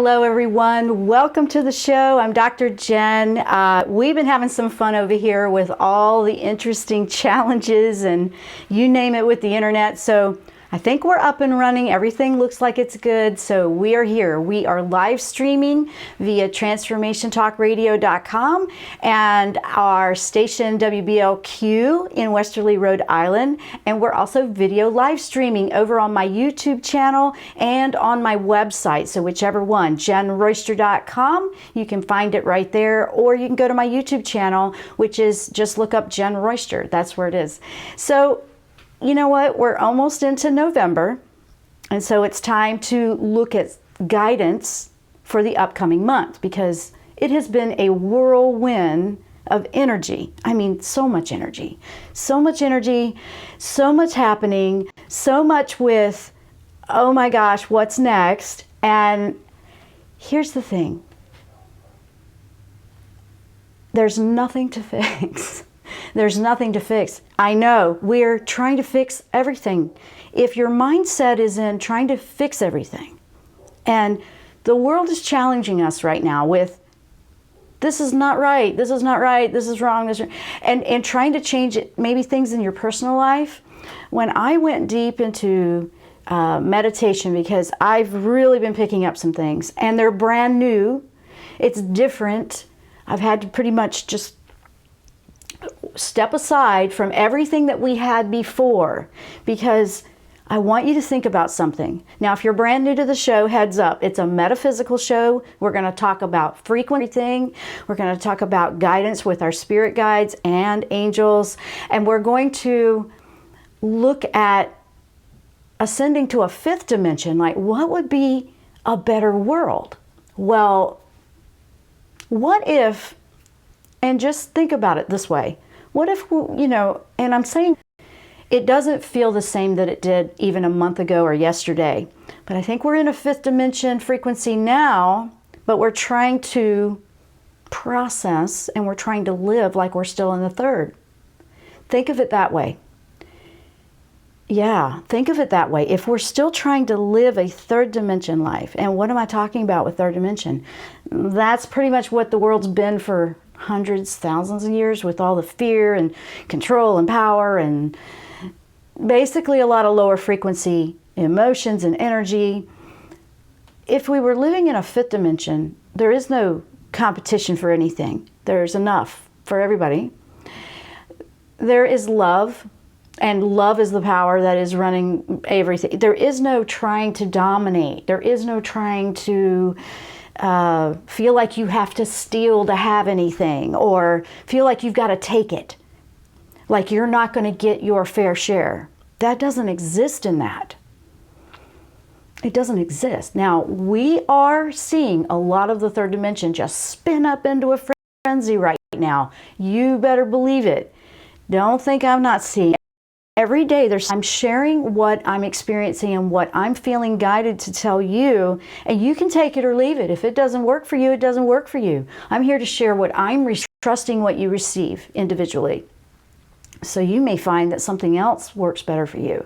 Hello everyone, welcome to the show. I'm Dr. Jenn. We've been having some fun over here with all the interesting challenges and you name it with the internet. So I think we're up and running. Everything looks like it's good. So we are here. We are live streaming via transformationtalkradio.com and our station WBLQ in Westerly, Rhode Island. And we're also video live streaming over on my YouTube channel and on my website. So whichever one, JennRoyster.com, you can find it right there, or you can go to my YouTube channel, which is just look up Jenn Royster. That's where it is. So you know what? We're almost into November, and so it's time to look at guidance for the upcoming month because it has been a whirlwind of energy. I mean, so much energy, so much happening, so much with, oh my gosh, what's next? And here's the thing. There's nothing to fix. There's nothing to fix. I know we're trying to fix everything. If your mindset is in trying to fix everything, and the world is challenging us right now with this is not right, this is not right, this is wrong, this is, and trying to change it, maybe things in your personal life. When I went deep into meditation, because I've really been picking up some things and they're brand new, it's different. I've had to pretty much just step aside from everything that we had before because I want you to think about something. Now, if you're brand new to the show, heads up, it's a metaphysical show. We're going to talk about frequency. We're going to talk about guidance with our spirit guides and angels. And we're going to look at ascending to a fifth dimension. Like, what would be a better world? Well, what if, and just think about it this way. What if, you know, and I'm saying it doesn't feel the same that it did even a month ago or yesterday, but I think we're in a fifth dimension frequency now, but we're trying to process and we're trying to live like we're still in the third. Think of it that way. Yeah, think of it that way. If we're still trying to live a third dimension life, and what am I talking about with third dimension? That's pretty much what the world's been for hundreds, thousands of years, with all the fear and control and power and basically a lot of lower frequency emotions and energy. If we were living in a fifth dimension, there is no competition for anything. There's enough for everybody. There is love, and love is the power that is running everything. There is no trying to dominate. There is no trying to feel like you have to steal to have anything, or feel like you've got to take it, like you're not going to get your fair share. That doesn't exist in that. It doesn't exist. Now, we are seeing a lot of the third dimension just spin up into a frenzy right now. You better believe it. Don't think I'm not seeing it. Every day I'm sharing what I'm experiencing and what I'm feeling guided to tell you, and you can take it or leave it. If it doesn't work for you, it doesn't work for you. I'm here to share what I'm trusting what you receive individually. So you may find that something else works better for you.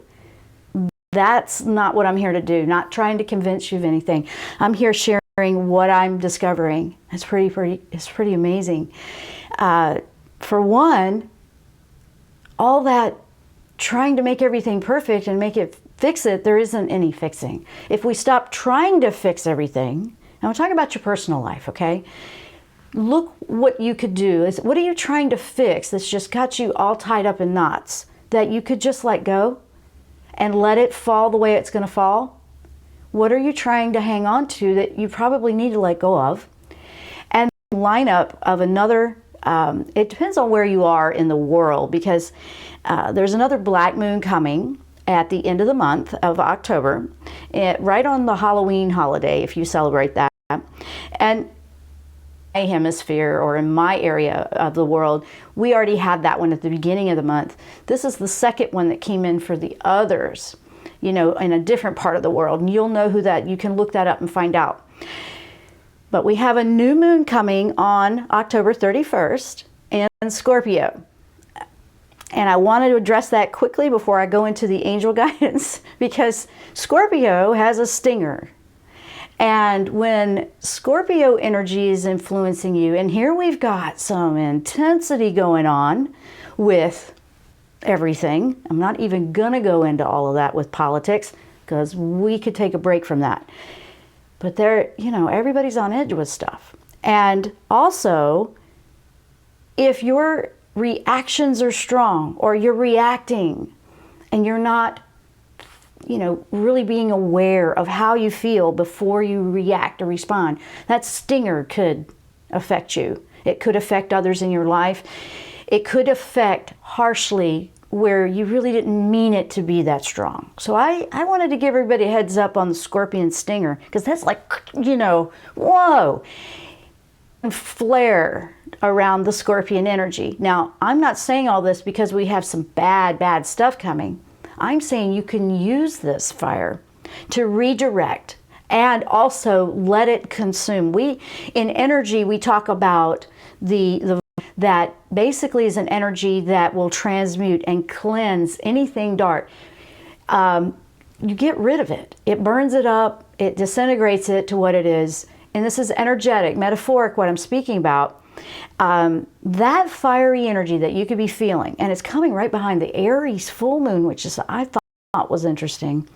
That's not what I'm here to do, not trying to convince you of anything. I'm here sharing what I'm discovering. It's pretty amazing. For one, all that trying to make everything perfect and fix it, there isn't any fixing. If we stop trying to fix everything, and I'm talking about your personal life, okay? Look what you could do. What are you trying to fix that's just got you all tied up in knots that you could just let go and let it fall the way it's going to fall? What are you trying to hang on to that you probably need to let go of? And line up of another, it depends on where you are in the world, because there's another black moon coming at the end of the month of October, right on the Halloween holiday, if you celebrate that. And my hemisphere, or in my area of the world, we already had that one at the beginning of the month. This is the second one that came in for the others, you know, in a different part of the world. And you'll know who that, you can look that up and find out. But we have a new moon coming on October 31st in Scorpio. And I wanted to address that quickly before I go into the angel guidance, because Scorpio has a stinger. And when Scorpio energy is influencing you, and here we've got some intensity going on with everything. I'm not even going to go into all of that with politics because we could take a break from that. But there, you know, everybody's on edge with stuff. And also, if your reactions are strong or you're reacting and you're not, you know, really being aware of how you feel before you react or respond, that stinger could affect you. It could affect others in your life. It could affect harshly where you really didn't mean it to be that strong. So I wanted to give everybody a heads up on the scorpion stinger, because that's like, you know, whoa, and flare around the scorpion energy. Now, I'm not saying all this because we have some bad stuff coming. I'm saying you can use this fire to redirect and also let it consume. In energy, we talk about that basically is an energy that will transmute and cleanse anything dark. You get rid of it. It burns it up. It disintegrates it to what it is. And this is energetic, metaphoric, what I'm speaking about. That fiery energy that you could be feeling, and it's coming right behind the Aries full moon, which is I thought was interesting.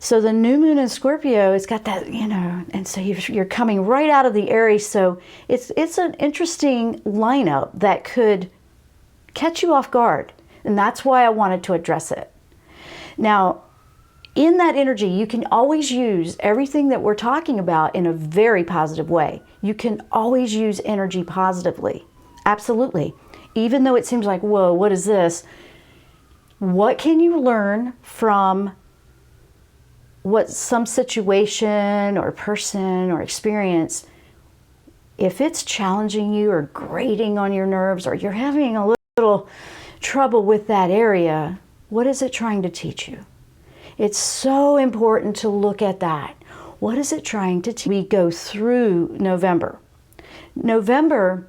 So the new moon in Scorpio, it's got that, you know, and so you're coming right out of the Aries. So it's an interesting lineup that could catch you off guard. And that's why I wanted to address it. Now, in that energy, you can always use everything that we're talking about in a very positive way. You can always use energy positively. Absolutely. Even though it seems like, whoa, what is this? What can you learn from what some situation or person or experience, if it's challenging you or grating on your nerves, or you're having a little trouble with that area, what is it trying to teach you? It's so important to look at that. What is it trying to teach? We go through November. November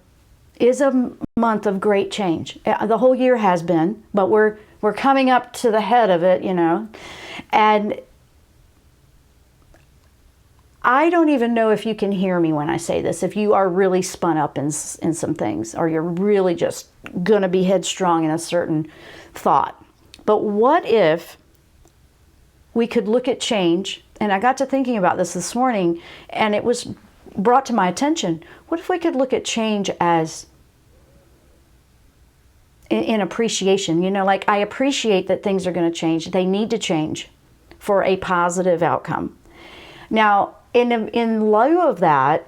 is a month of great change. The whole year has been, but we're coming up to the head of it, you know. And I don't even know if you can hear me when I say this, if you are really spun up in some things, or you're really just going to be headstrong in a certain thought. But what if we could look at change? And I got to thinking about this morning, and it was brought to my attention. What if we could look at change as in appreciation? You know, like, I appreciate that things are going to change. They need to change for a positive outcome. Now, in lieu of that,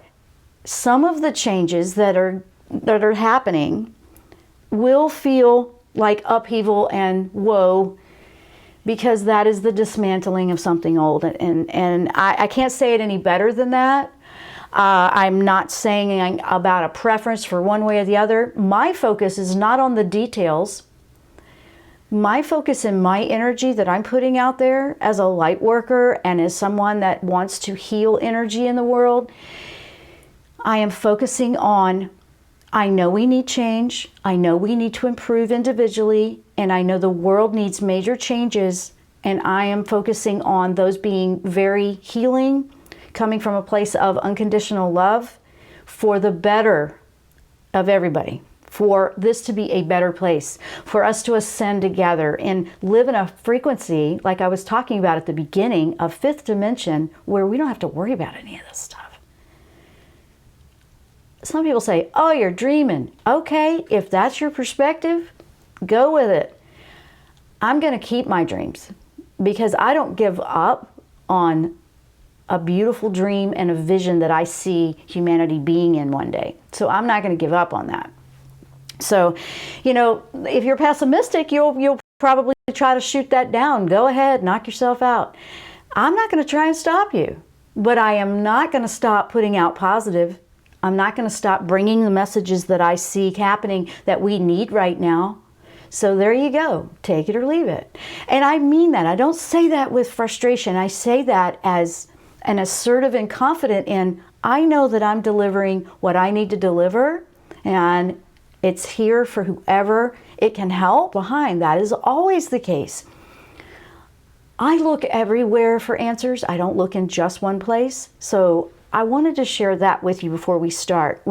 some of the changes that are happening will feel like upheaval and woe, because that is the dismantling of something old. And I can't say it any better than that. I'm not saying about a preference for one way or the other. My focus is not on the details. My focus and my energy that I'm putting out there as a light worker and as someone that wants to heal energy in the world, I am focusing on, I know we need change. I know we need to improve individually, and I know the world needs major changes, and I am focusing on those being very healing, coming from a place of unconditional love for the better of everybody, for this to be a better place, for us to ascend together and live in a frequency, like I was talking about at the beginning, of fifth dimension, where we don't have to worry about any of this stuff. Some people say, oh, you're dreaming. Okay, if that's your perspective, go with it. I'm going to keep my dreams, because I don't give up on a beautiful dream and a vision that I see humanity being in one day. So I'm not going to give up on that. So, you know, if you're pessimistic, you'll probably try to shoot that down. Go ahead, knock yourself out. I'm not going to try and stop you, but I am not going to stop putting out positive. I'm not going to stop bringing the messages that I see happening that we need right now. So there you go. Take it or leave it. And I mean that. I don't say that with frustration. I say that as an assertive and confident in, I know that I'm delivering what I need to deliver, and it's here for whoever it can help. Behind that is always the case. I look everywhere for answers. I don't look in just one place. So I wanted to share that with you before we start.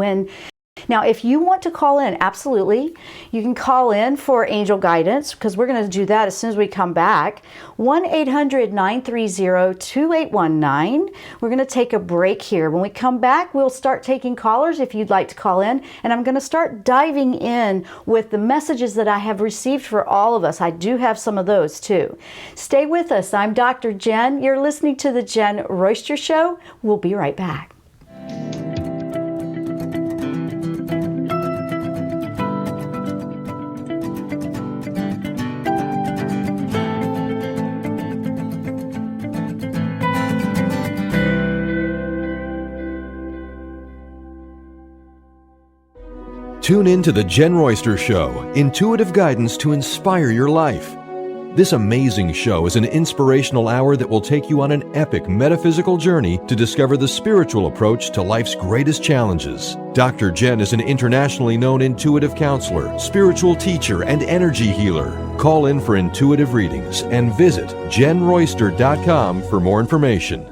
Now, if you want to call in, absolutely, you can call in for angel guidance, because we're going to do that as soon as we come back. 1-800-930-2819. We're going to take a break here. When we come back, we'll start taking callers if you'd like to call in, and I'm going to start diving in with the messages that I have received for all of us. I do have some of those too. Stay with us. I'm Dr. Jenn. You're listening to the Jenn Royster Show. We'll be right back. Tune in to the Jenn Royster Show, intuitive guidance to inspire your life. This amazing show is an inspirational hour that will take you on an epic metaphysical journey to discover the spiritual approach to life's greatest challenges. Dr. Jenn is an internationally known intuitive counselor, spiritual teacher, and energy healer. Call in for intuitive readings and visit JennRoyster.com for more information.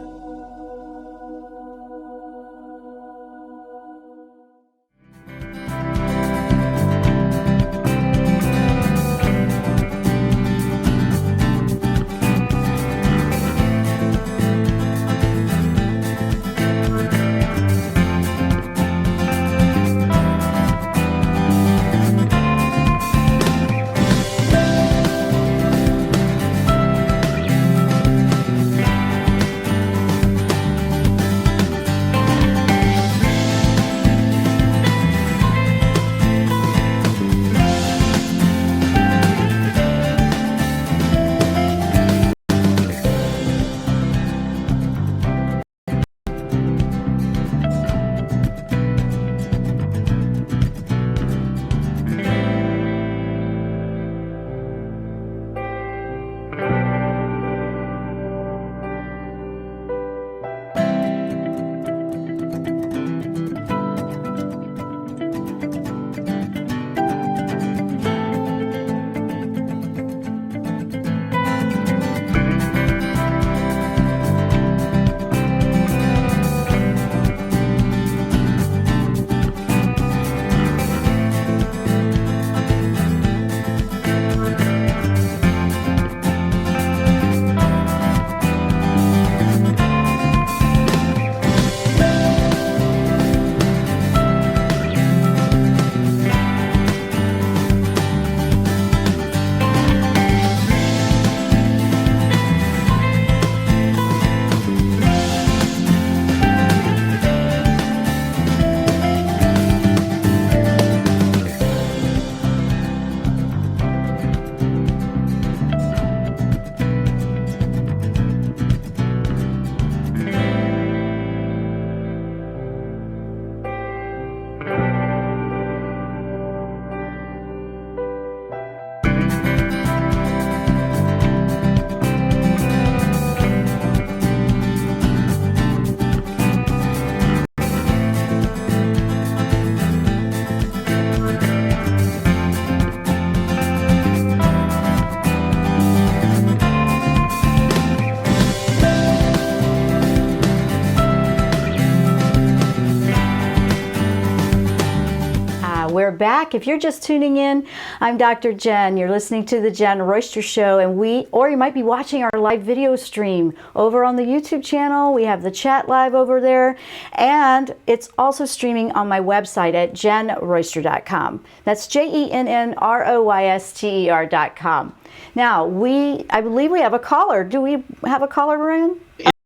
We're back. If you're just tuning in, I'm Dr. Jenn. You're listening to the Jenn Royster Show, and or you might be watching our live video stream over on the YouTube channel. We have the chat live over there, and it's also streaming on my website at JennRoyster.com. That's JennRoyster.com. Now, I believe we have a caller. Do we have a caller, Ryan?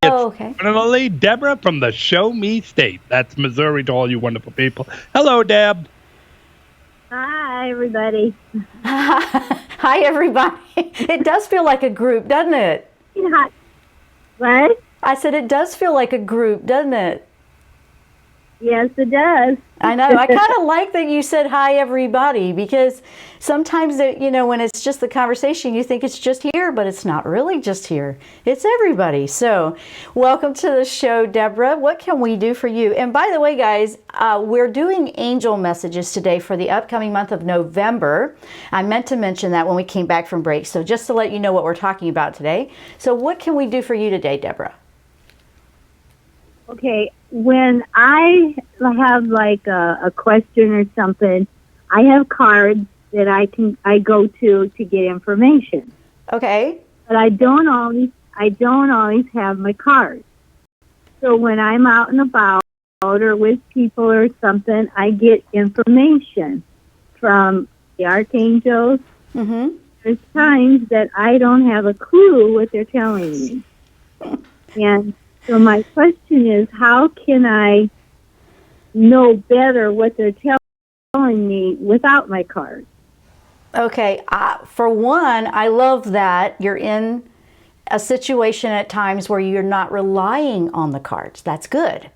Oh, okay. Finally, Deborah from the Show Me State. That's Missouri to all you wonderful people. Hello, Deb. Hi, everybody. Hi, everybody. It does feel like a group, doesn't it? Hi. What? I said it does feel like a group, doesn't it? Yes, it does. I know. I kind of like that you said hi, everybody, because sometimes, when it's just the conversation, you think it's just here, but it's not really just here. It's everybody. So welcome to the show, Deborah. What can we do for you? And by the way, guys, we're doing angel messages today for the upcoming month of November. I meant to mention that when we came back from break. So just to let you know what we're talking about today. So what can we do for you today, Deborah? Okay, when I have like a question or something, I have cards that I go to get information. Okay. But I don't always have my cards. So when I'm out and about or with people or something, I get information from the archangels. Mm-hmm. There's times that I don't have a clue what they're telling me. And so my question is, how can I know better what they're telling me without my cards? Okay, for one, I love that you're in a situation at times where you're not relying on the cards. That's good.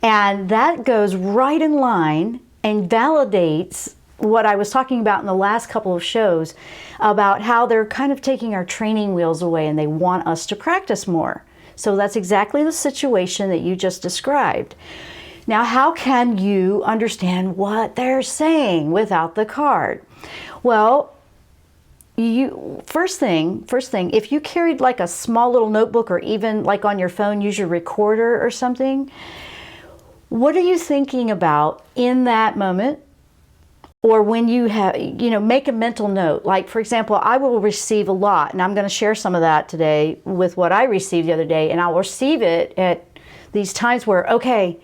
And that goes right in line and validates what I was talking about in the last couple of shows about how they're kind of taking our training wheels away and they want us to practice more. So that's exactly the situation that you just described. Now, how can you understand what they're saying without the card? Well, first thing, if you carried like a small little notebook or even like on your phone, use your recorder or something, what are you thinking about in that moment? Or when you have, make a mental note. Like, for example, I will receive a lot, and I'm going to share some of that today with what I received the other day, and I'll receive it at these times where, okay,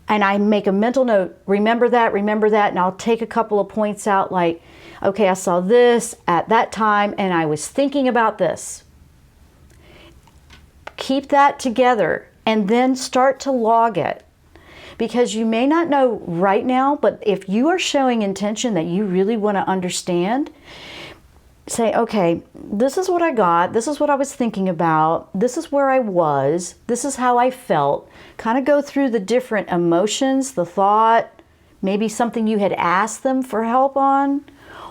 and I make a mental note, remember that, and I'll take a couple of points out like, okay, I saw this at that time, and I was thinking about this. Keep that together, and then start to log it. Because you may not know right now, but if you are showing intention that you really want to understand, say, okay, this is what I got, this is what I was thinking about, this is where I was, this is how I felt. Kind of go through the different emotions, the thought, maybe something you had asked them for help on,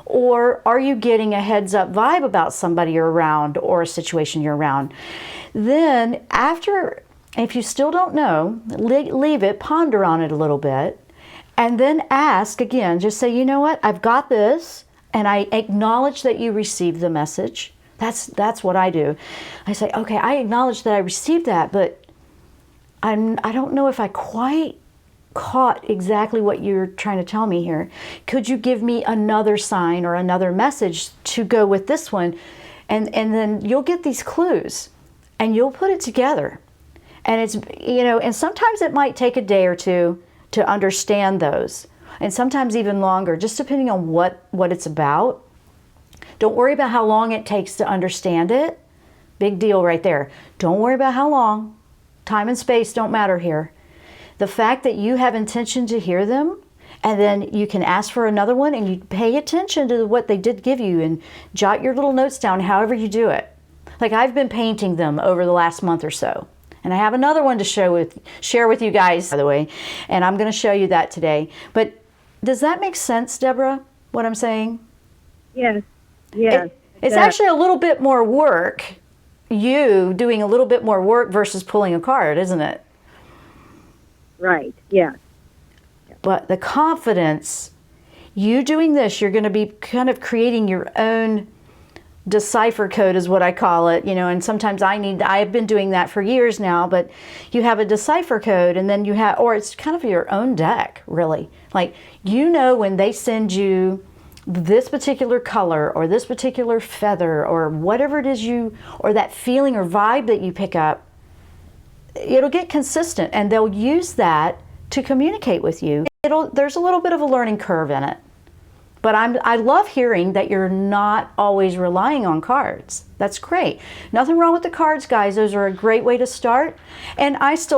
or are you getting a heads up vibe about somebody you're around or a situation you're around? Then after, if you still don't know, leave it, ponder on it a little bit, and then ask again, just say, you know what, I've got this, and I acknowledge that you received the message. That's what I do. I say, okay, I acknowledge that I received that, but I don't know if I quite caught exactly what you're trying to tell me here. Could you give me another sign or another message to go with this one? And then you'll get these clues, and you'll put it together. And it's, and sometimes it might take a day or two to understand those, and sometimes even longer, just depending on what it's about. Don't worry about how long it takes to understand it. Big deal right there. Don't worry about how long. Time and space don't matter here. The fact that you have intention to hear them, and then you can ask for another one, and you pay attention to what they did give you, and jot your little notes down however you do it. Like I've been painting them over the last month or so. And I have another one to share with you guys, by the way, and I'm going to show you that today. But does that make sense, Deborah, what I'm saying? Yes. It's actually a little bit more work, you doing a little bit more work versus pulling a card, isn't it? Right, yeah. But the confidence, you doing this, you're going to be kind of creating your own decipher code is what I call it, and sometimes I've been doing that for years now, but you have a decipher code, and then or it's kind of your own deck, really. Like, when they send you this particular color or this particular feather or whatever it is or that feeling or vibe that you pick up, it'll get consistent, and they'll use that to communicate with you. There's a little bit of a learning curve in it. But I love hearing that you're not always relying on cards. That's great. Nothing wrong with the cards, guys. Those are a great way to start. And I've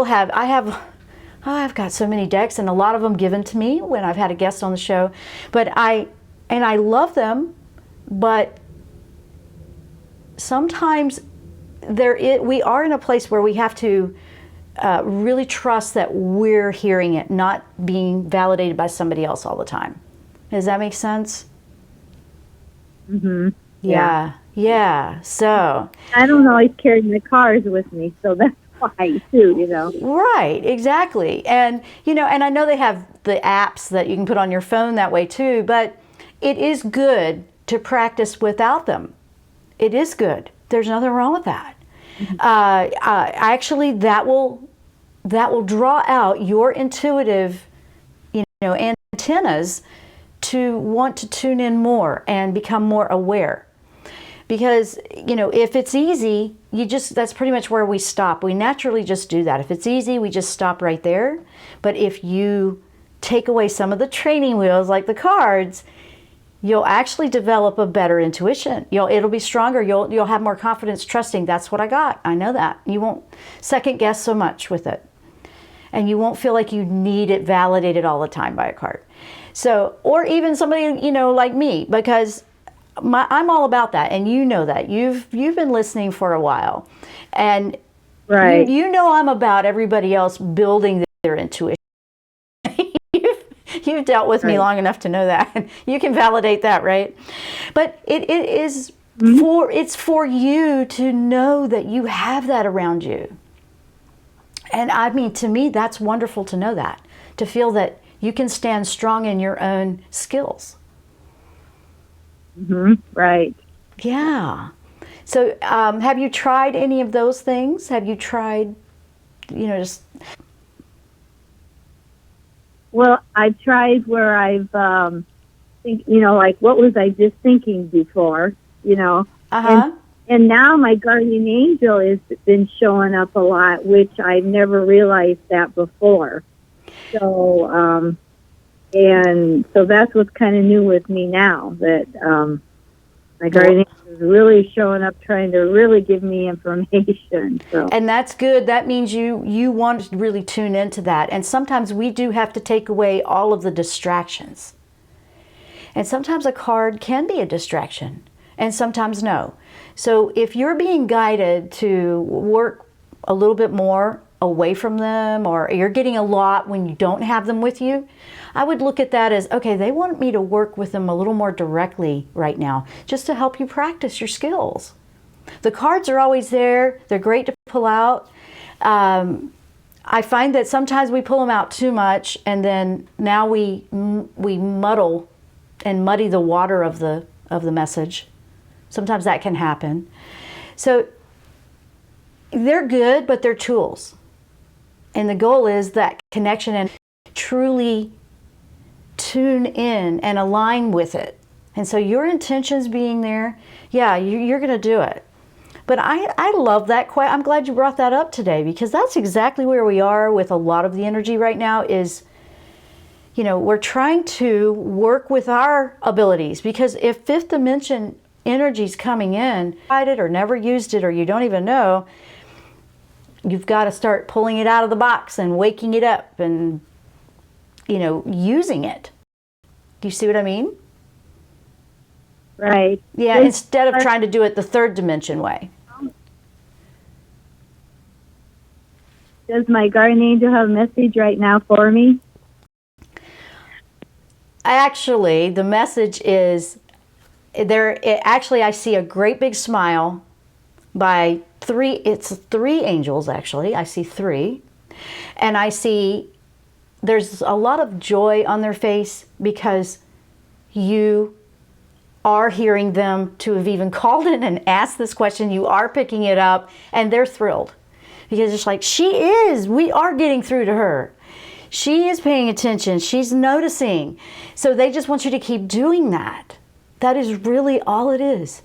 got so many decks, and a lot of them given to me when I've had a guest on the show. But I love them, but sometimes we are in a place where we have to really trust that we're hearing it, not being validated by somebody else all the time. Does that make sense? Mm-hmm. Yeah. So I don't always carry my cars with me, so that's why too, you know. right, exactly. And and I know they have the apps that you can put on your phone that way too, but it is good to practice without them. It is good. There's nothing wrong with that. Actually, that will draw out your intuitive, antennas to want to tune in more and become more aware. Because, if it's easy, that's pretty much where we stop. We naturally just do that. If it's easy, we just stop right there. But if you take away some of the training wheels, like the cards, you'll actually develop a better intuition. It'll be stronger. You'll have more confidence, trusting that's what I got. I know that. You won't second guess so much with it. And you won't feel like you need it validated all the time by a card. So, or even somebody, like me, because I'm all about that, and you know that. You've been listening for a while, and right. You know I'm about everybody else building their intuition. You've dealt with me long enough to know that. You can validate that, right? But it is it's for you to know that you have that around you. And I mean, to me, that's wonderful to know that, to feel that you can stand strong in your own skills. Mm-hmm. Right. Yeah. So have you tried any of those things? Have you tried, just... Well, I've tried where I've, like, what was I just thinking before, Uh-huh. And now my guardian angel has been showing up a lot, which I never realized that before. So, and so that's what's kind of new with me now, that my guardian angel is really showing up, trying to really give me information. So. And that's good. That means you want to really tune into that. And sometimes we do have to take away all of the distractions. And sometimes a card can be a distraction, and sometimes no. So if you're being guided to work a little bit more away from them, or you're getting a lot when you don't have them with you, I would look at that as, okay, they want me to work with them a little more directly right now, just to help you practice your skills. The cards are always there. They're great to pull out. I find that sometimes we pull them out too much, and then now we muddle and muddy the water of the message. Sometimes that can happen. So they're good, but they're tools. And the goal is that connection, and truly tune in and align with it. And so your intentions being there, yeah, you're going to do it. But I love that. I'm glad you brought that up today, because that's exactly where we are with a lot of the energy right now is, we're trying to work with our abilities, because if fifth dimension energy's coming in, tried it or never used it, or you don't even know, you've got to start pulling it out of the box and waking it up and, using it. Do you see what I mean? Right. Yeah, instead of trying to do it the third dimension way. Does my guardian angel have a message right now for me? Actually, the message is there. Actually, I see a great big smile by three. It's three angels, actually. I see three. And I see there's a lot of joy on their face, because you are hearing them to have even called in and asked this question. You are picking it up, and they're thrilled, because it's like, we are getting through to her. She is paying attention. She's noticing. So they just want you to keep doing that. That is really all it is.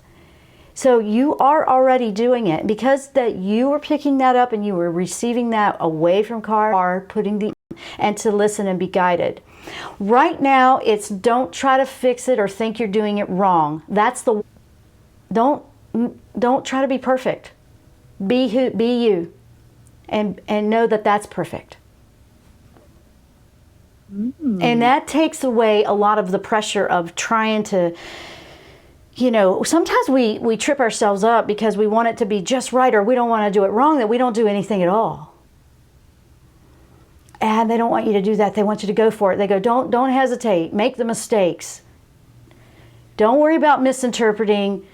So you are already doing it, because that you were picking that up and you were receiving that away from putting and to listen and be guided. Right now, it's don't try to fix it or think you're doing it wrong. Don't try to be perfect. Be you, and know that that's perfect. Mm. And that takes away a lot of the pressure of trying to, sometimes we trip ourselves up because we want it to be just right, or we don't want to do it wrong, that we don't do anything at all. And they don't want you to do that. They want you to go for it. They go, don't hesitate. Make the mistakes. Don't worry about misinterpreting,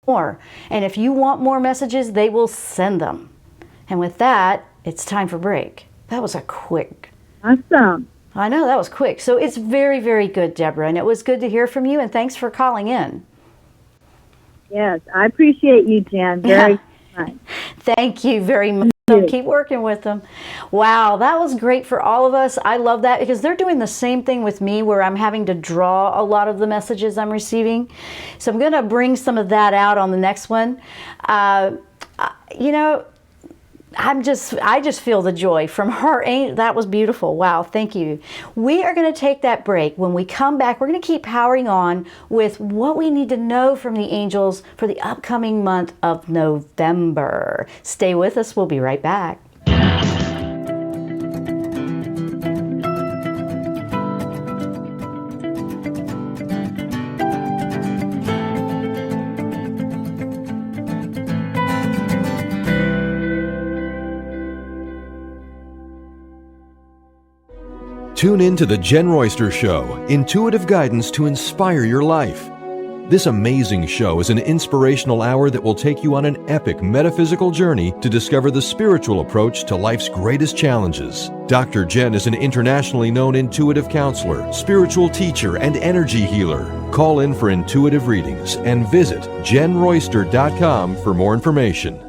more. And if you want more messages, they will send them. And with that, it's time for break. That was a quick. Awesome. I know, that was quick. So it's very, very good, Deborah. And it was good to hear from you. And thanks for calling in. Yes, I appreciate you, Jen, very much. Thank you very much. Keep working with them. Wow, that was great for all of us. I love that because they're doing the same thing with me where I'm having to draw a lot of the messages I'm receiving. So I'm going to bring some of that out on the next one. I just feel the joy from her. That was beautiful. Wow, thank you. We are going to take that break. When we come back, we're going to keep powering on with what we need to know from the angels for the upcoming month of November. Stay with us. We'll be right back. Tune in to the Jenn Royster Show, intuitive guidance to inspire your life. This amazing show is an inspirational hour that will take you on an epic metaphysical journey to discover the spiritual approach to life's greatest challenges. Dr. Jenn is an internationally known intuitive counselor, spiritual teacher, and energy healer. Call in for intuitive readings and visit JennRoyster.com for more information.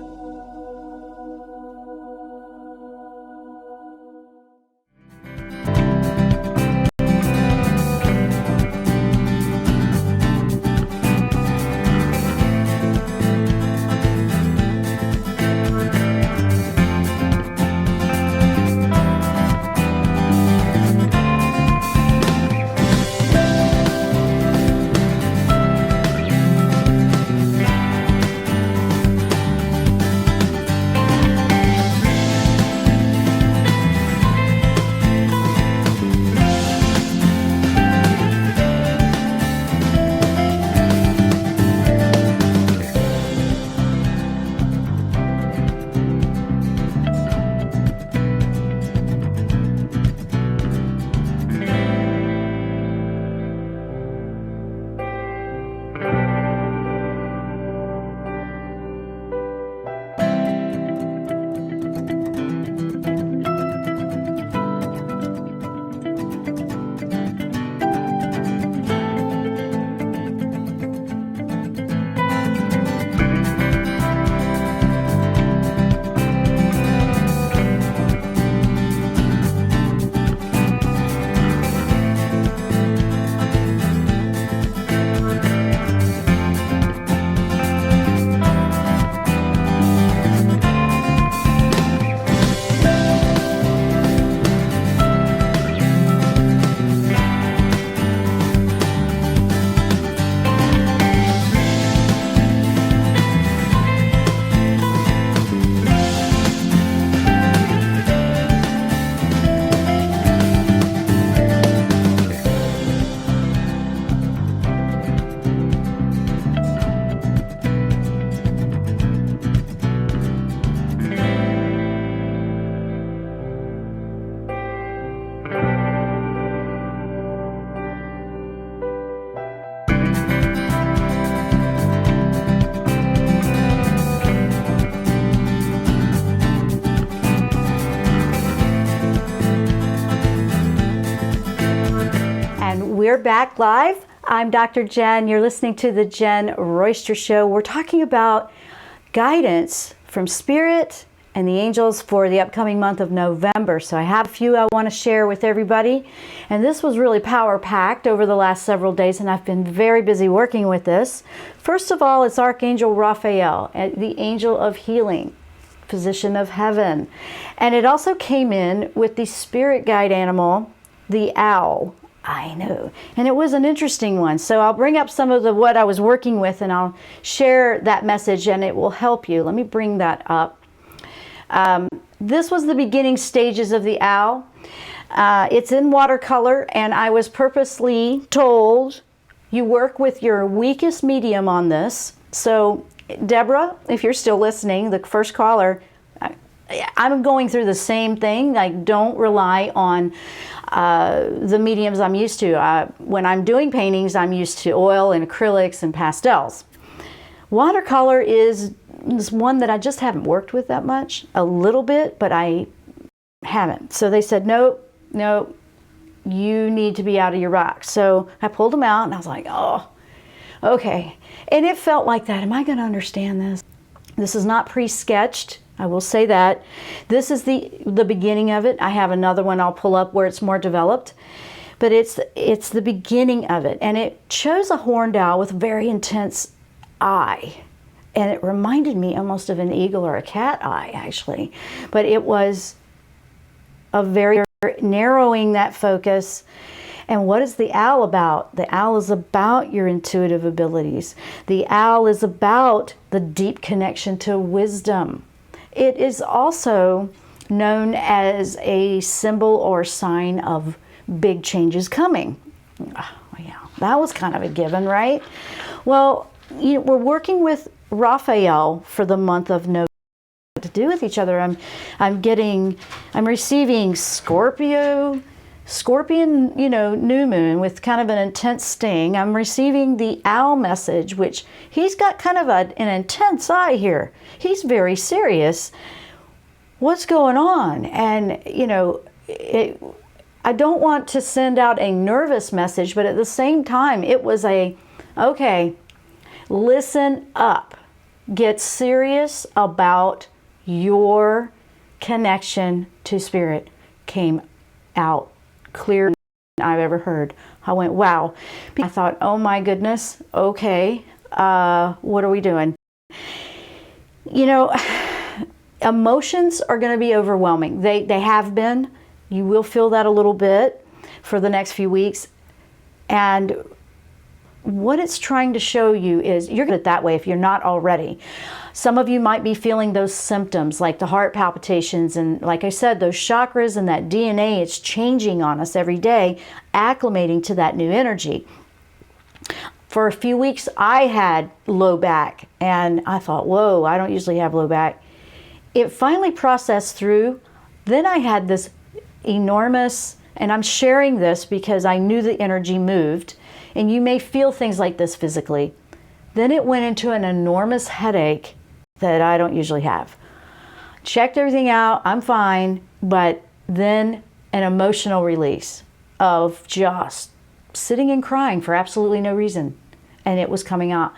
We're back live. I'm Dr. Jenn. You're listening to the Jenn Royster Show. We're talking about guidance from Spirit and the angels for the upcoming month of November. So I have a few I want to share with everybody. And this was really power-packed over the last several days, and I've been very busy working with this. First of all, it's Archangel Raphael, the angel of healing, physician of heaven. And it also came in with the spirit guide animal, the owl. I know. And it was an interesting one. So I'll bring up some of what I was working with and I'll share that message and it will help you. Let me bring that up. This was the beginning stages of the owl. It's in watercolor and I was purposely told you work with your weakest medium on this. So Deborah, if you're still listening, the first caller, I'm going through the same thing. Like, don't rely on the mediums I'm used to. When I'm doing paintings, I'm used to oil and acrylics and pastels. Watercolor is one that I just haven't worked with that much. A little bit, but I haven't. So they said, nope, you need to be out of your box. So I pulled them out and I was like, oh, okay. And it felt like that. Am I going to understand this? This is not pre-sketched. I will say that. This is the beginning of it. I have another one I'll pull up where it's more developed. But it's the beginning of it. And it shows a horned owl with a very intense eye. And it reminded me almost of an eagle or a cat eye, actually. But it was a very narrowing that focus. And what is the owl about? The owl is about your intuitive abilities. The owl is about the deep connection to wisdom. It is also known as a symbol or sign of big changes coming. Oh, yeah, that was kind of a given, right? Well, we're working with Raphael for the month of November. To do with each other, I'm receiving Scorpion, new moon with kind of an intense sting. I'm receiving the owl message, which he's got kind of an intense eye here. He's very serious. What's going on? And, I don't want to send out a nervous message, but at the same time, it was okay, listen up. Get serious about your connection to spirit. Came out clearer than I've ever heard. I went, wow. I thought, oh my goodness, okay, what are we doing? Emotions are going to be overwhelming. They have been. You will feel that a little bit for the next few weeks. And what it's trying to show you is, you're good that way if you're not already. Some of you might be feeling those symptoms like the heart palpitations, and like I said, those chakras and that DNA, it's changing on us every day, acclimating to that new energy. For a few weeks, I had low back, and I thought, whoa, I don't usually have low back. It finally processed through. Then I had this enormous, and I'm sharing this because I knew the energy moved, and you may feel things like this physically. Then it went into an enormous headache that I don't usually have. Checked everything out, I'm fine, but then an emotional release of just sitting and crying for absolutely no reason. And it was coming out.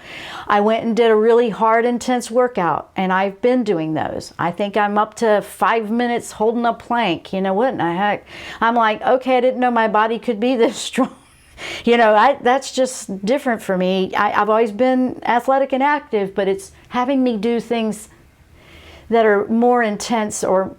I went and did a really hard, intense workout, and I've been doing those. I think I'm up to 5 minutes holding a plank. You know what in the heck? I'm like, okay, I didn't know my body could be this strong. That's just different for me. I've always been athletic and active, but it's having me do things that are more intense, or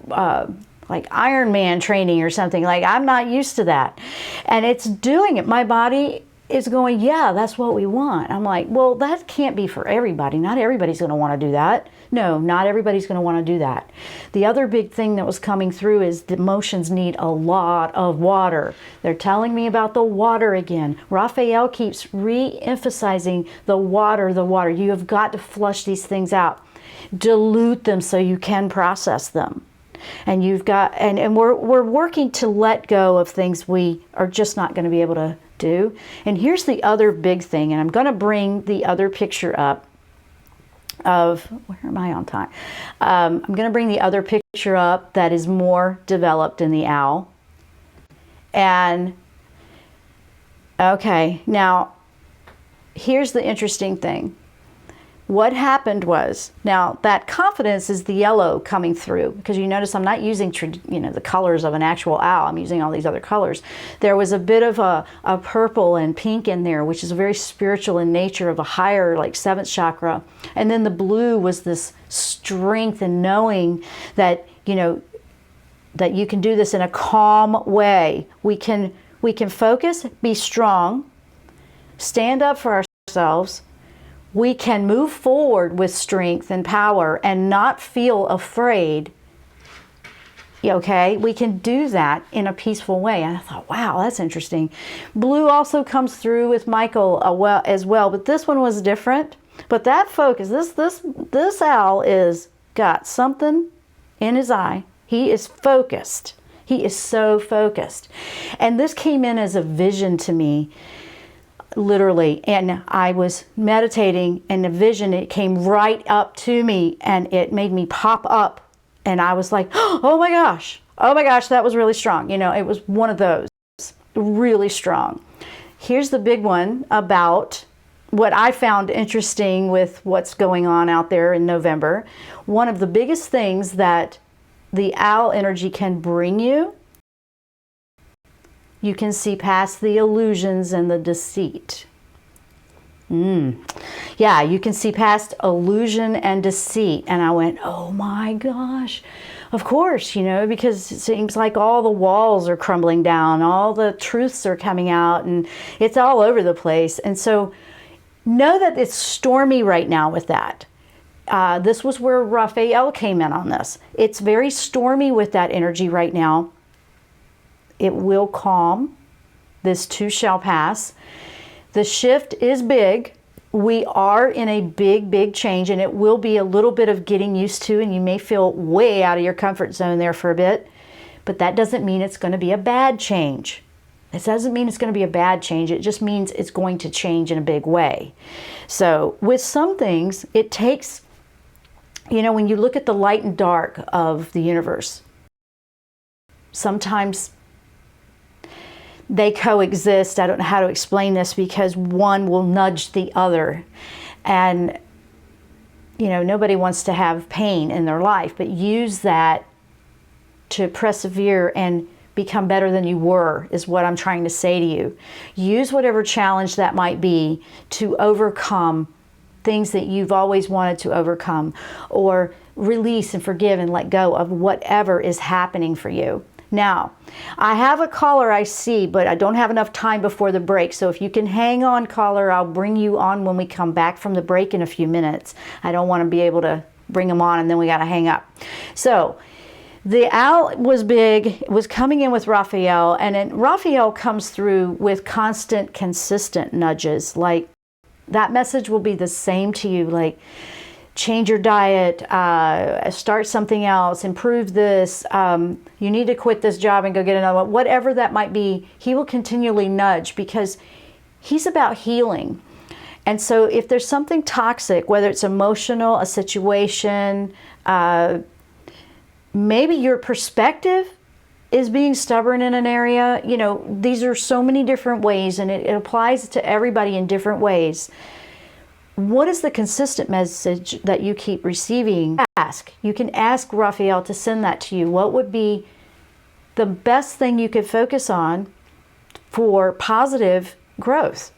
like Ironman training or something. Like, I'm not used to that. And it's doing it. My body is going, yeah, that's what we want. I'm like, well, that can't be for everybody. Not everybody's going to want to do that. No, not everybody's going to want to do that. The other big thing that was coming through is the emotions need a lot of water. They're telling me about the water again. Raphael keeps re-emphasizing the water, the water. You have got to flush these things out. Dilute them so you can process them. And you've got, and we're working to let go of things we are just not going to be able to do. And here's the other big thing, and I'm going to bring the other picture up of, where am I on time? I'm going to bring the other picture up that is more developed in the owl. And, okay, now, here's the interesting thing. What happened was, now that confidence is the yellow coming through, because you notice I'm not using the colors of an actual owl. I'm using all these other colors. There was a bit of a purple and pink in there, which is very spiritual in nature, of a higher, like 7th chakra. And then the blue was this strength and knowing that, that you can do this in a calm way. We can focus, be strong, stand up for ourselves. We can move forward with strength and power and not feel afraid. Okay, we can do that in a peaceful way. And I thought, wow, that's interesting. Blue also comes through with Michael as well, but this one was different. But that focus, this owl is got something in his eye. He is focused. He is so focused. And this came in as a vision to me, literally. And I was meditating, and the vision, it came right up to me, and it made me pop up. And I was like, oh my gosh, that was really strong. You know, it was one of those, really strong. Here's the big one about what I found interesting with what's going on out there in November. One of the biggest things that the owl energy can bring you, you can see past the illusions and the deceit. Yeah, you can see past illusion and deceit. And I went, oh my gosh, of course, you know, because it seems like all the walls are crumbling down, all the truths are coming out, and it's all over the place. And so know that it's stormy right now with that. This was where Raphael came in on this. It's very stormy with that energy right now. It will calm. This too shall pass. The shift is big. We are in a big, big change, and it will be a little bit of getting used to, and you may feel way out of your comfort zone there for a bit, but that doesn't mean it's going to be a bad change. It doesn't mean it's going to be a bad change. It just means it's going to change in a big way. So with some things, it takes, you know, when you look at the light and dark of the universe, sometimes they coexist. I don't know how to explain this, because one will nudge the other. And, you know, nobody wants to have pain in their life, but use that to persevere and become better than you were, is what I'm trying to say to you. Use whatever challenge that might be to overcome things that you've always wanted to overcome, or release and forgive and let go of whatever is happening for you. Now, I have a caller I see, but I don't have enough time before the break. So if you can hang on, caller, I'll bring you on when we come back from the break in a few minutes. I don't want to be able to bring them on and then we got to hang up. So the owl was big, it was coming in with Raphael, and then Raphael comes through with constant, consistent nudges. Like, that message will be the same to you, like, change your diet, start something else, improve this, you need to quit this job and go get another one. Whatever that might be, he will continually nudge, because he's about healing. And so if there's something toxic, whether it's emotional, a situation, maybe your perspective is being stubborn in an area, you know, these are so many different ways, and it applies to everybody in different ways. What is the consistent message that you keep receiving? Ask. You can ask Raphael to send that to you. What would be the best thing you could focus on for positive growth?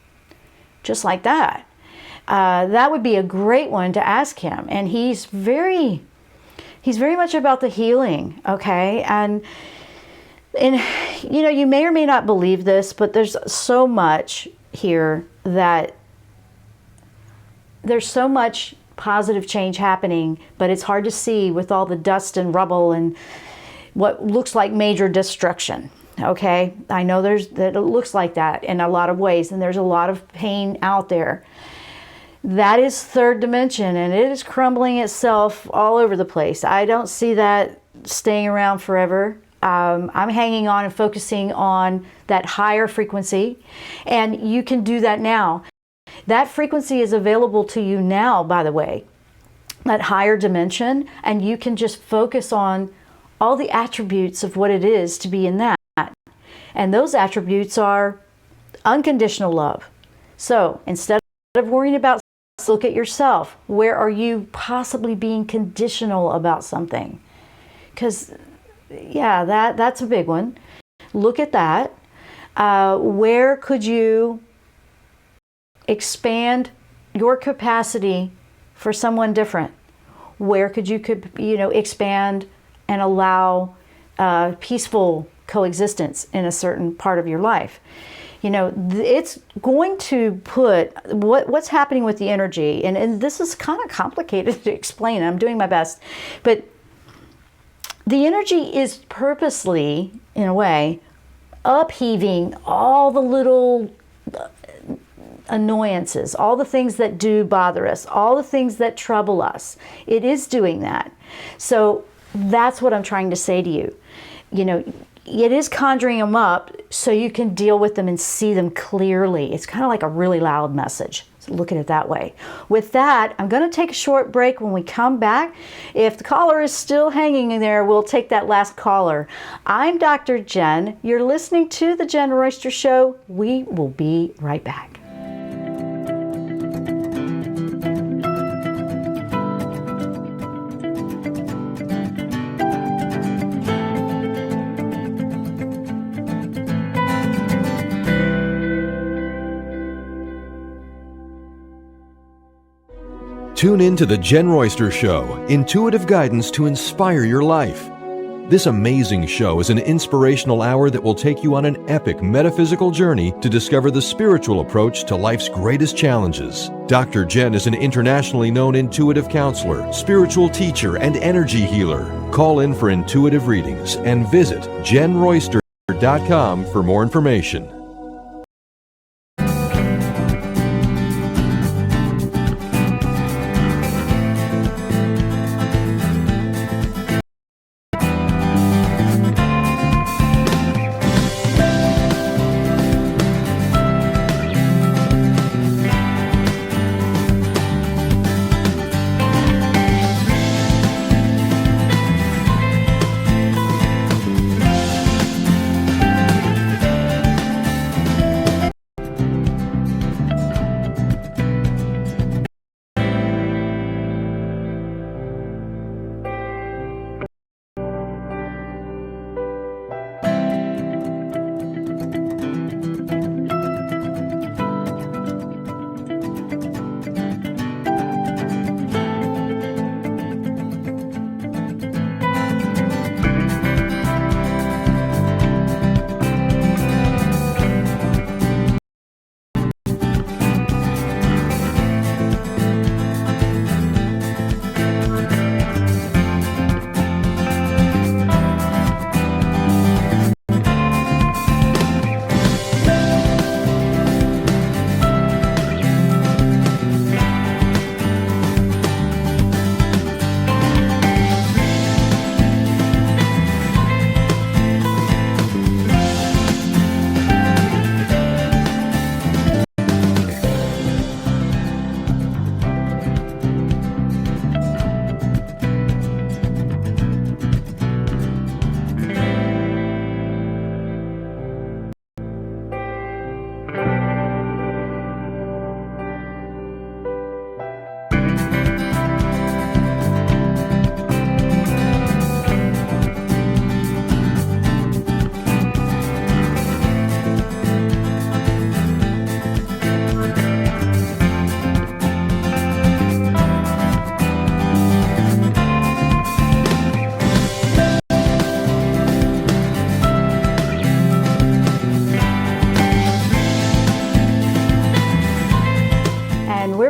Just like that. That would be a great one to ask him. And he's very much about the healing, okay? And you know, you may or may not believe this, but there's so much here that there's so much positive change happening, but it's hard to see with all the dust and rubble and what looks like major destruction. Okay, I know that it looks like that in a lot of ways, and there's a lot of pain out there. That is third dimension, and it is crumbling itself all over the place. I don't see that staying around forever. I'm hanging on and focusing on that higher frequency, and you can do that now. That frequency is available to you now, by the way, that higher dimension, and you can just focus on all the attributes of what it is to be in that. And those attributes are unconditional love. So instead of worrying about, look at yourself. Where are you possibly being conditional about something? Because, yeah, that's a big one. Look at that. Where could you expand your capacity for someone different? Where could you expand and allow peaceful coexistence in a certain part of your life? You know, it's going to put what's happening with the energy, and this is kind of complicated to explain. I'm doing my best, but the energy is purposely, in a way, upheaving all the little annoyances, all the things that do bother us, all the things that trouble us. It is doing that. So That's what I'm trying to say to you. You know, it is conjuring them up so you can deal with them and see them clearly. It's kind of like a really loud message. So look at it that way. With that, I'm going to take a short break. When we come back, if the caller is still hanging in there, we'll take that last caller. I'm Dr. Jenn. You're listening to The Jenn Royster Show. We will be right back. Tune in to The Jenn Royster Show, intuitive guidance to inspire your life. This amazing show is an inspirational hour that will take you on an epic metaphysical journey to discover the spiritual approach to life's greatest challenges. Dr. Jenn is an internationally known intuitive counselor, spiritual teacher, and energy healer. Call in for intuitive readings and visit JennRoyster.com for more information.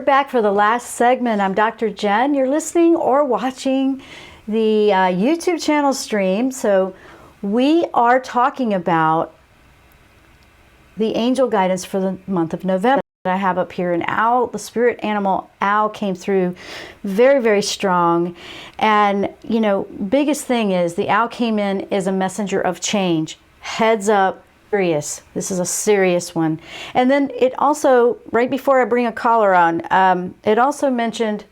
Back for the last segment. I'm Dr. Jenn. You're listening or watching the YouTube channel stream. So we are talking about the angel guidance for the month of November. I have up here an owl. The spirit animal owl came through very, very strong. And, you know, biggest thing is the owl came in as a messenger of change. Heads up. Serious. This is a serious one. And then it also, right before I bring a caller on, it also mentioned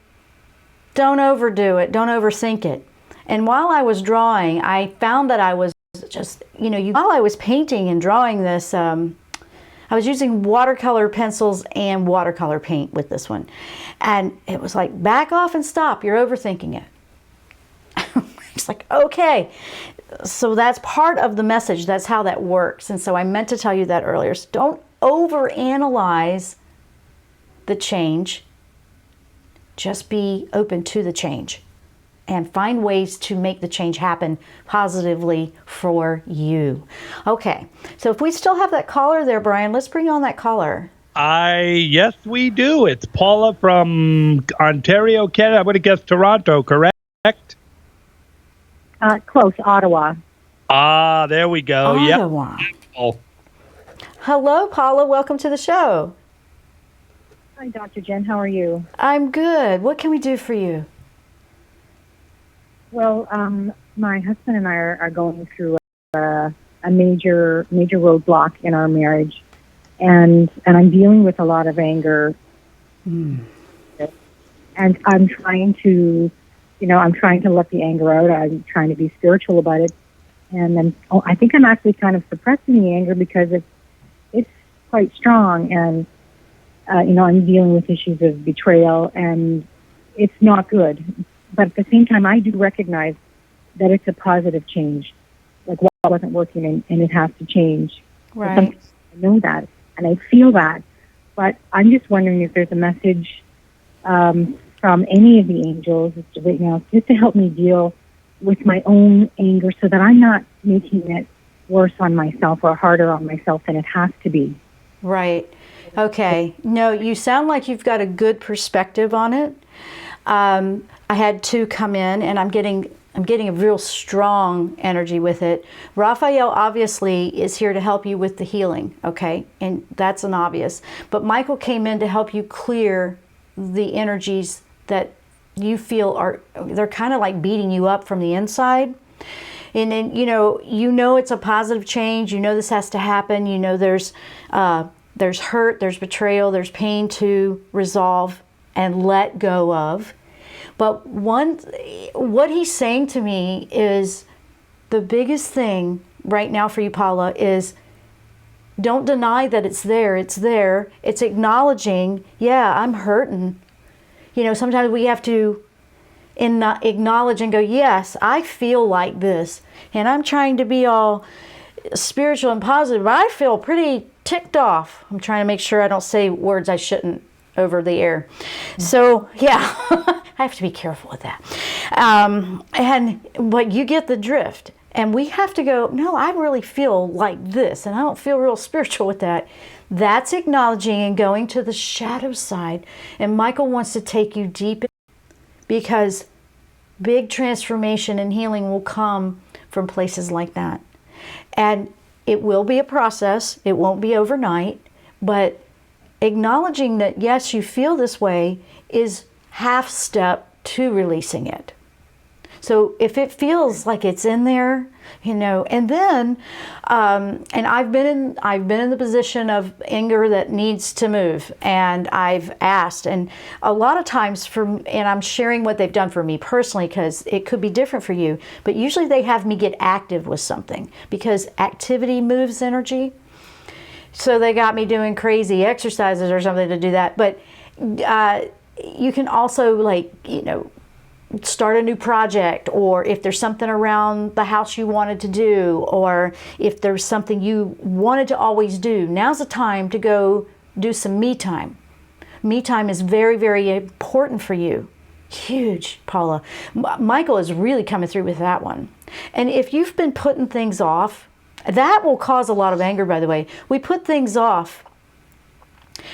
don't overdo it, don't overthink it. And while I was drawing, I found that I was just, you know, while I was painting and drawing this, I was using watercolor pencils and watercolor paint with this one. And it was like, back off and stop, you're overthinking it. It's like, okay. So that's part of the message. That's how that works. And so I meant to tell you that earlier. So don't overanalyze the change. Just be open to the change and find ways to make the change happen positively for you. Okay, so if we still have that caller there, Brian, let's bring on that caller. Yes, we do. It's Paula from Ontario, Canada. I would have guessed Toronto, correct? Close, Ottawa. Ah, there we go. Ottawa. Yep. Oh. Hello, Paula. Welcome to the show. Hi, Dr. Jenn. How are you? I'm good. What can we do for you? Well, my husband and I are going through a major roadblock in our marriage, and I'm dealing with a lot of anger, and I'm trying to, I'm trying to let the anger out. I'm trying to be spiritual about it, and then I think I'm actually kind of suppressing the anger because it's quite strong, and I'm dealing with issues of betrayal, and it's not good. But at the same time, I do recognize that it's a positive change. Like what wasn't working, and it has to change. Right. I know that, and I feel that. But I'm just wondering if there's a message from any of the angels right now, just to help me deal with my own anger, so that I'm not making it worse on myself or harder on myself than it has to be. Right. Okay. No, you sound like you've got a good perspective on it. I had two come in, and I'm getting a real strong energy with it. Raphael obviously is here to help you with the healing, okay? And that's an obvious. But Michael came in to help you clear the energies that you feel they're kind of like beating you up from the inside. And then, it's a positive change. This has to happen. There's hurt, there's betrayal, there's pain to resolve and let go of. But what he's saying to me is the biggest thing right now for you, Paula, is don't deny that it's there. It's there. It's acknowledging, yeah, I'm hurting. Sometimes we have to acknowledge and go, yes, I feel like this. And I'm trying to be all spiritual and positive, but I feel pretty ticked off. I'm trying to make sure I don't say words I shouldn't over the air. So, yeah, I have to be careful with that. But you get the drift. And we have to go, no, I really feel like this, and I don't feel real spiritual with that. That's acknowledging and going to the shadow side. And Michael wants to take you deep, because big transformation and healing will come from places like that. And it will be a process. It won't be overnight. But acknowledging that, yes, you feel this way is half step to releasing it. So if it feels like it's in there, and then, and I've been in the position of anger that needs to move, and I've asked, and a lot of times and I'm sharing what they've done for me personally, because it could be different for you, but usually they have me get active with something, because activity moves energy. So they got me doing crazy exercises or something to do that. But you can also start a new project, or if there's something around the house you wanted to do, or if there's something you wanted to always do, now's the time to go do some me time. Me time is very, very important for you. Huge, Paula. Michael is really coming through with that one. And if you've been putting things off, that will cause a lot of anger, by the way. We put things off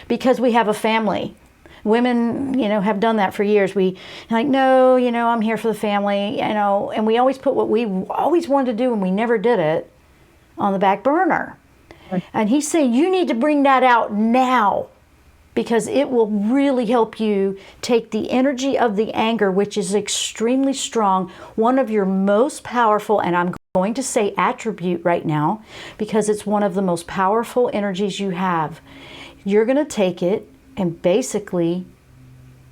because we have a family. Women, have done that for years. No, I'm here for the family, and we always put what we always wanted to do and we never did it on the back burner. Right. And he's saying you need to bring that out now, because it will really help you take the energy of the anger, which is extremely strong, one of your most powerful, and I'm going to say attribute right now, because it's one of the most powerful energies you have. You're going to take it and basically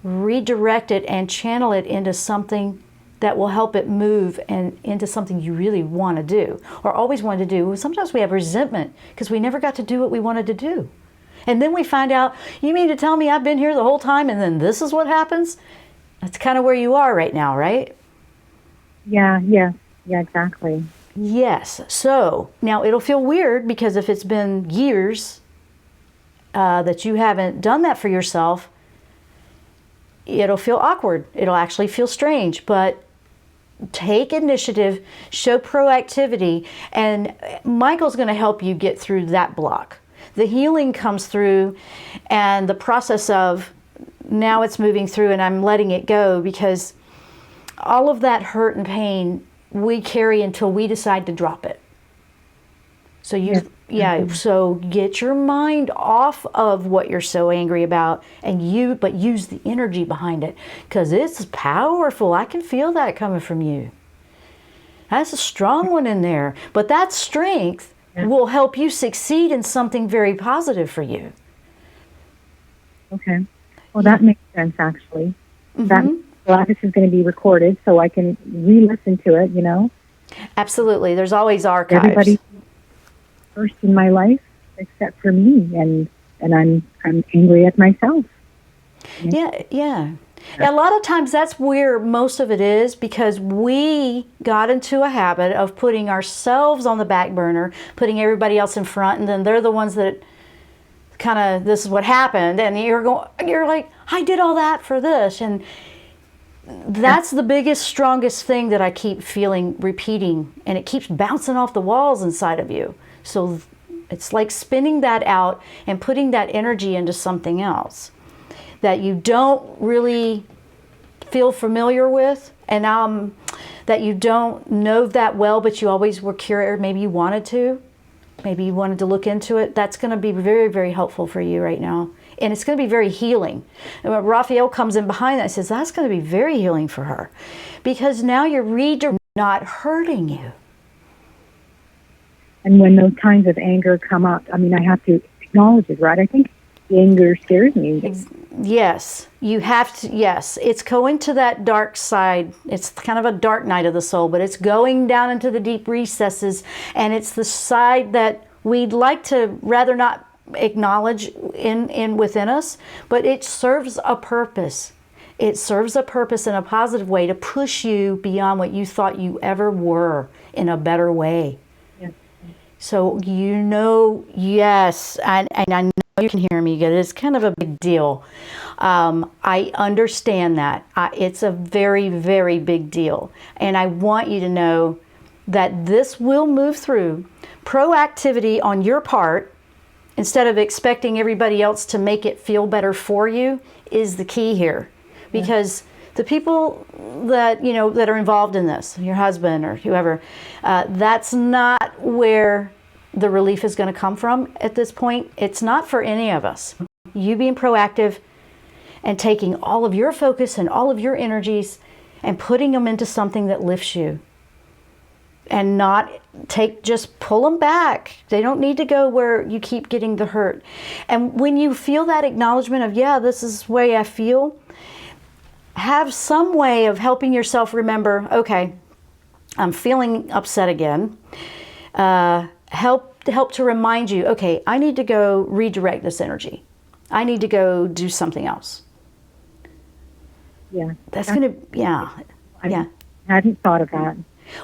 redirect it and channel it into something that will help it move, and into something you really want to do, or always wanted to do. Sometimes we have resentment because we never got to do what we wanted to do. And then we find out, you mean to tell me I've been here the whole time and then this is what happens? That's kind of where you are right now, right? Yeah, exactly. Yes. So now it'll feel weird, because if it's been years that you haven't done that for yourself, it'll feel awkward. It'll actually feel strange, but take initiative, show proactivity, and Michael's going to help you get through that block. The healing comes through, and the process of now it's moving through and I'm letting it go, because all of that hurt and pain we carry until we decide to drop it. So so get your mind off of what you're so angry about, but use the energy behind it, because it's powerful. I can feel that coming from you. That's a strong one in there. But that strength will help you succeed in something very positive for you. Okay. Well, that makes sense, actually. Mm-hmm. This is going to be recorded, so I can re-listen to it, you know? Absolutely. There's always archives. Everybody first in my life except for me, and I'm angry at myself. Yeah. A lot of times that's where most of it is, because we got into a habit of putting ourselves on the back burner, putting everybody else in front, and then they're the ones that kind of, this is what happened, and you're like, I did all that for this, and that's the biggest, strongest thing that I keep feeling repeating, and it keeps bouncing off the walls inside of you. So it's like spinning that out and putting that energy into something else that you don't really feel familiar with, and that you don't know that well, but you always were curious, maybe you wanted to look into it. That's going to be very, very helpful for you right now. And it's going to be very healing. And when Raphael comes in behind that, he says, that's going to be very healing for her. Because now your reader is not hurting you. And when those kinds of anger come up, I mean, I have to acknowledge it, right? I think the anger scares me. Yes, you have to. Yes, it's going to that dark side. It's kind of a dark night of the soul, but it's going down into the deep recesses, and it's the side that we'd like to rather not acknowledge in within us, but it serves a purpose. It serves a purpose in a positive way to push you beyond what you thought you ever were in a better way. Yes. So yes, and I know you can hear me good. It's kind of a big deal. I understand that. It's a very, very big deal. And I want you to know that this will move through. Proactivity on your part, instead of expecting everybody else to make it feel better for you, is the key here. Because the people that, that are involved in this, your husband or whoever, that's not where the relief is going to come from at this point. It's not for any of us. You being proactive and taking all of your focus and all of your energies and putting them into something that lifts you. And not just pull them back. They don't need to go where you keep getting the hurt. And when you feel that acknowledgement of, this is the way I feel, have some way of helping yourself remember, okay, I'm feeling upset again. Help to remind you, okay, I need to go redirect this energy. I need to go do something else. Yeah. That's going to, I hadn't thought of that.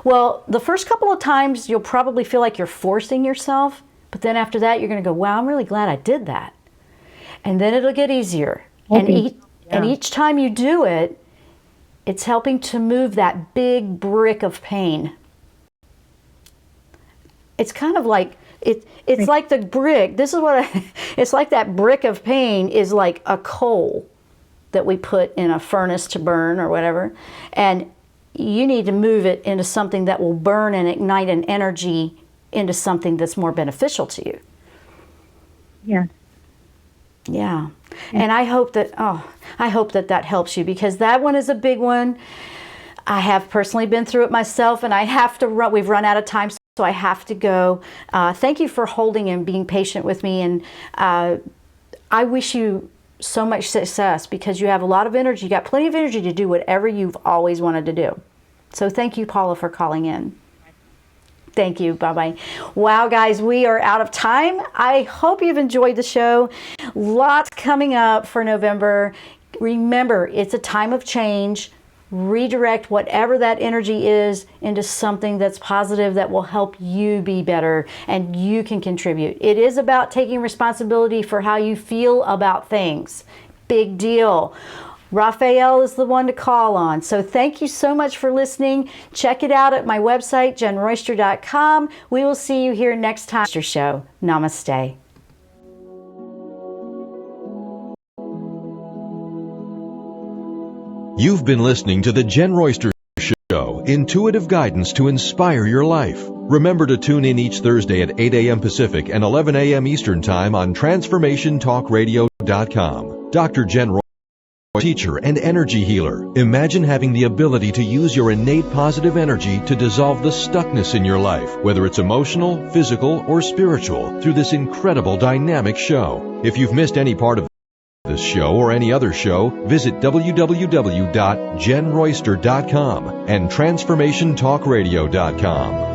Well, the first couple of times you'll probably feel like you're forcing yourself, but then after that you're going to go, wow, I'm really glad I did that. And then it'll get easier. Okay. And each time you do it, it's helping to move that big brick of pain. It's kind of like, it's like the brick. This is what it's like that brick of pain is like a coal that we put in a furnace to burn or whatever. And you need to move it into something that will burn and ignite an energy into something that's more beneficial to you. Yeah. Yeah. And I hope that that helps you, because that one is a big one. I have personally been through it myself, and I have to run. We've run out of time, so I have to go. Thank you for holding and being patient with me, and I wish you so much success, because you have a lot of energy. You got plenty of energy to do whatever you've always wanted to do. So thank you, Paula, for calling in. Thank you. Bye-bye. Wow, guys, we are out of time. I hope you've enjoyed the show. Lots coming up for November. Remember, it's a time of change. Redirect whatever that energy is into something that's positive, that will help you be better, and you can contribute. It is about taking responsibility for how you feel about things. Big deal. Raphael is the one to call on. So thank you so much for listening. Check it out at my website, JennRoyster.com. We will see you here next time. Show. Namaste. You've been listening to the Jenn Royster Show, intuitive guidance to inspire your life. Remember to tune in each Thursday at 8 a.m. Pacific and 11 a.m. Eastern Time on TransformationTalkRadio.com. Dr. Jenn teacher and energy healer. Imagine having the ability to use your innate positive energy to dissolve the stuckness in your life, whether it's emotional, physical, or spiritual, through this incredible dynamic show. If you've missed any part of this show or any other show, visit www.jennroyster.com and transformationtalkradio.com.